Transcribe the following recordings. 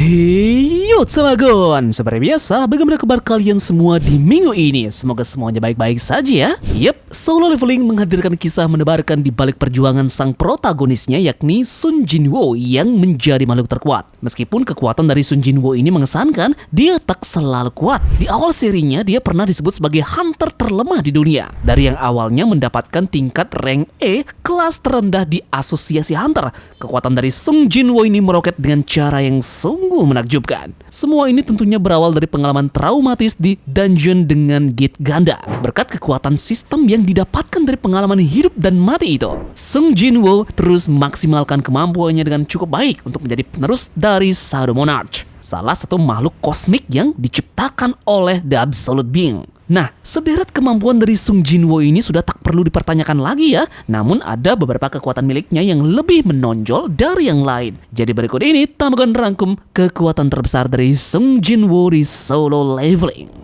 Hey yo Samagon, seperti biasa bagaimana kabar kalian semua di minggu ini? Semoga semuanya baik-baik saja ya. Yep, Solo Leveling menghadirkan kisah menebarkan di balik perjuangan sang protagonisnya yakni Sun Jinwoo yang menjadi makhluk terkuat. Meskipun kekuatan dari Sun Jinwoo ini mengesankan, dia tak selalu kuat. Di awal serinya dia pernah disebut sebagai hunter terlemah di dunia. Dari yang awalnya mendapatkan tingkat rank E, kelas terendah di asosiasi hunter, kekuatan dari Sun Jinwoo ini meroket dengan cara yang sungguh menakjubkan. Semua ini tentunya berawal dari pengalaman traumatis di dungeon dengan gate ganda. Berkat kekuatan sistem yang didapatkan dari pengalaman hidup dan mati itu, Sun Jinwoo terus memaksimalkan kemampuannya dengan cukup baik untuk menjadi penerus dari Shadow Monarch, salah satu makhluk kosmik yang diciptakan oleh The Absolute Being. Nah, sederet kemampuan dari Sun Jinwoo ini sudah tak perlu dipertanyakan lagi ya. Namun ada beberapa kekuatan miliknya yang lebih menonjol dari yang lain. Jadi berikut ini Tamagon rangkum kekuatan terbesar dari Sun Jinwoo di Solo Leveling.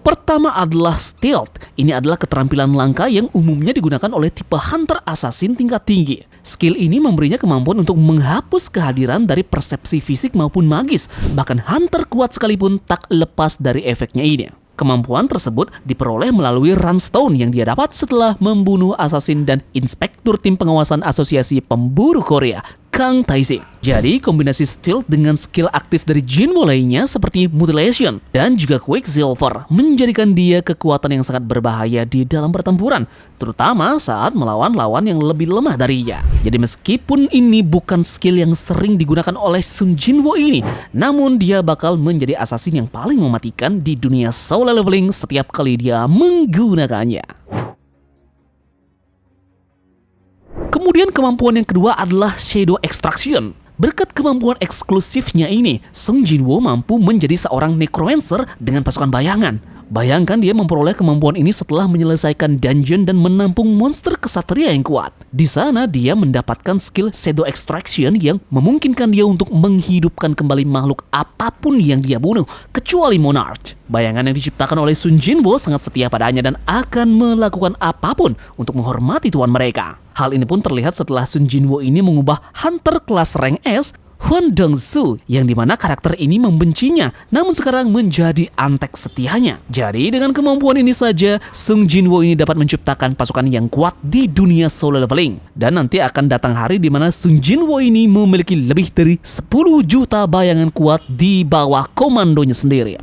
Pertama adalah Stealth. Ini adalah keterampilan langka yang umumnya digunakan oleh tipe hunter assassin tingkat tinggi. Skill ini memberinya kemampuan untuk menghapus kehadiran dari persepsi fisik maupun magis. Bahkan hunter kuat sekalipun tak lepas dari efeknya ini. Kemampuan tersebut diperoleh melalui runstone yang dia dapat setelah membunuh assassin dan inspektur tim pengawasan asosiasi pemburu Korea, Kang Tae-sik. Jadi kombinasi stealth dengan skill aktif dari Jinwoo lainnya seperti mutilation dan juga Quicksilver menjadikan dia kekuatan yang sangat berbahaya di dalam pertempuran, terutama saat melawan lawan yang lebih lemah darinya. Jadi meskipun ini bukan skill yang sering digunakan oleh Sun Jinwoo ini, namun dia bakal menjadi assassin yang paling mematikan di dunia Solo Leveling setiap kali dia menggunakannya. Kemudian kemampuan yang kedua adalah Shadow Extraction. Berkat kemampuan eksklusifnya ini, Sun Jinwoo mampu menjadi seorang necromancer dengan pasukan bayangan. Bayangkan dia memperoleh kemampuan ini setelah menyelesaikan dungeon dan menampung monster kesatria yang kuat. Di sana dia mendapatkan skill Shadow Extraction yang memungkinkan dia untuk menghidupkan kembali makhluk apapun yang dia bunuh, kecuali Monarch. Bayangan yang diciptakan oleh Sun Jinwoo sangat setia padanya dan akan melakukan apapun untuk menghormati tuan mereka. Hal ini pun terlihat setelah Sun Jinwoo ini mengubah hunter kelas rank S, Hwan Dong-soo, yang dimana karakter ini membencinya, namun sekarang menjadi antek setianya. Jadi dengan kemampuan ini saja, Sun Jinwoo ini dapat menciptakan pasukan yang kuat di dunia Solo Leveling. Dan nanti akan datang hari di mana Sun Jinwoo ini memiliki lebih dari 10 juta bayangan kuat di bawah komandonya sendiri.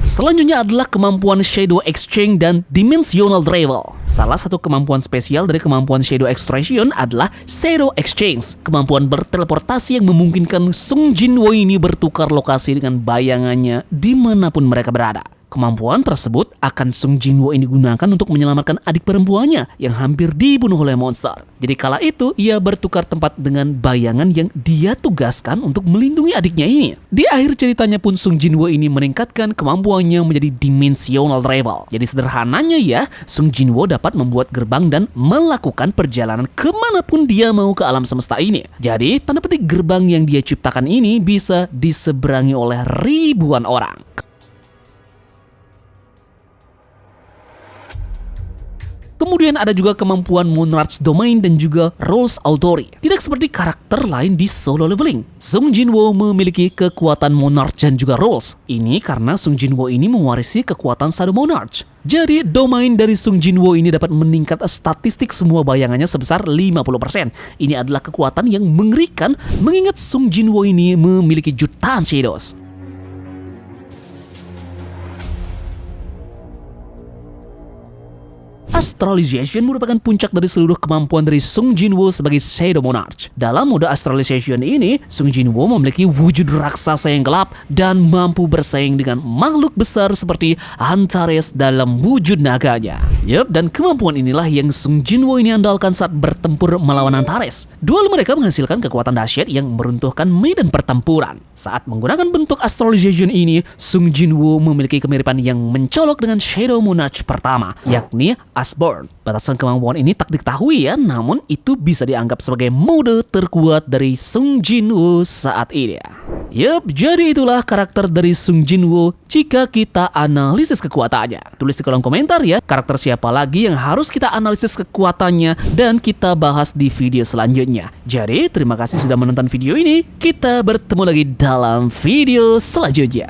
Selanjutnya adalah kemampuan Shadow Exchange dan Dimensional Travel. Salah satu kemampuan spesial dari kemampuan Shadow Extraction adalah Shadow Exchange, kemampuan berteleportasi yang memungkinkan Sun Jinwoo ini bertukar lokasi dengan bayangannya dimanapun mereka berada. Kemampuan tersebut akan Sun Jinwoo ini gunakan untuk menyelamatkan adik perempuannya yang hampir dibunuh oleh monster. Jadi kala itu ia bertukar tempat dengan bayangan yang dia tugaskan untuk melindungi adiknya ini. Di akhir ceritanya pun Sun Jinwoo ini meningkatkan kemampuannya menjadi Dimensional Travel. Jadi sederhananya ya, Sun Jinwoo dapat membuat gerbang dan melakukan perjalanan kemanapun dia mau ke alam semesta ini. Jadi tanda petik gerbang yang dia ciptakan ini bisa diseberangi oleh ribuan orang. Kemudian ada juga kemampuan Monarch Domain dan juga Rules Authority. Tidak seperti karakter lain di Solo Leveling, Sun Jinwoo memiliki kekuatan Monarch dan juga Rules. Ini karena Sun Jinwoo ini mewarisi kekuatan Shadow Monarch. Jadi domain dari Sun Jinwoo ini dapat meningkat statistik semua bayangannya sebesar 50%. Ini adalah kekuatan yang mengerikan mengingat Sun Jinwoo ini memiliki jutaan shadows. Astralization merupakan puncak dari seluruh kemampuan dari Sun Jinwoo sebagai Shadow Monarch. Dalam mode Astralization ini, Sun Jinwoo memiliki wujud raksasa yang gelap dan mampu bersaing dengan makhluk besar seperti Antares dalam wujud naganya. Yup, dan kemampuan inilah yang Sun Jinwoo ini andalkan saat bertempur melawan Antares. Duel mereka menghasilkan kekuatan dahsyat yang meruntuhkan medan pertempuran. Saat menggunakan bentuk Astralization ini, Sun Jinwoo memiliki kemiripan yang mencolok dengan Shadow Monarch pertama, yakni Lastborn. Batasan kemampuan ini tak diketahui ya, namun itu bisa dianggap sebagai mode terkuat dari Sung Jin-woo saat ini. Yup, jadi itulah karakter dari Sung Jin-woo jika kita analisis kekuatannya. Tulis di kolom komentar ya, karakter siapa lagi yang harus kita analisis kekuatannya dan kita bahas di video selanjutnya. Jadi, terima kasih sudah menonton video ini. Kita bertemu lagi dalam video selanjutnya.